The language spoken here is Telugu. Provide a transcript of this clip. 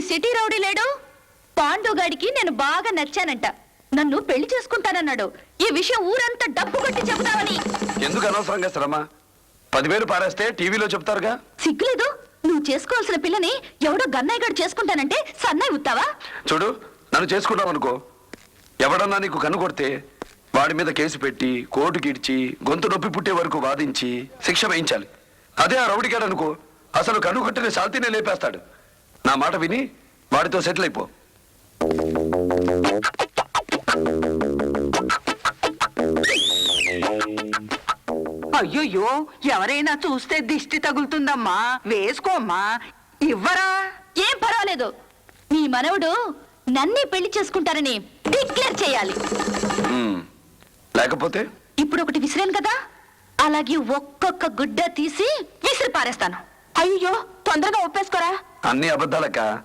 సిటీ రౌడీ లేడు పాండుగాడికి నేను బాగా నచ్చానంట. నన్ను పెళ్లి చేసుకుంటానన్నాడు. ఈ విషయం ఊరంతా డబ్బు కొట్టి చెబుతావని. ఎందుకు అనవసరంగా శ్రమ? 10,000 పారేస్తే టీవీలో చెప్తారుగా. సిగ్గులేదు? నువ్వు చేసుకోవాల్సిన పిల్లని ఎవడో గన్నయ్య గారు చేసుకుంటానంటే సన్నాయి ఉత్తావా? చూడు, నన్ను చేసుకున్నావనుకో, ఎవడన్నా నీకు కన్ను కొడితే వాడి మీద కేసు పెట్టి కోర్టుకి ఇడ్చి గొంతు నొప్పి పుట్టే వరకు వాదించి శిక్ష వేయించాలి. అదే ఆ రౌడిగాడనుకో, అసలు కన్ను కొట్టిన శాంతినే లేపేస్తాడు. నా మాట విని వాడితో సెటిల్ అయిపో. అయ్యోయ్యో, ఎవరైనా చూస్తే దిష్టి తగులుతుందమ్మా. వేసుకోమ్మా. ఇవ్వరా? ఏం పర్వాలేదు. నీ మనవడు నన్నే పెళ్లి చేసుకుంటారని డిక్లేర్ చేయాలి. లేకపోతే ఇప్పుడు ఒకటి విసిరాను కదా, అలాగే ఒక్కొక్క గుడ్డ తీసి విసిరి పారేస్తాను. అయ్యో, తొందరగా ఒప్పేసుకోరా. అన్ని అబద్ధాలక్క.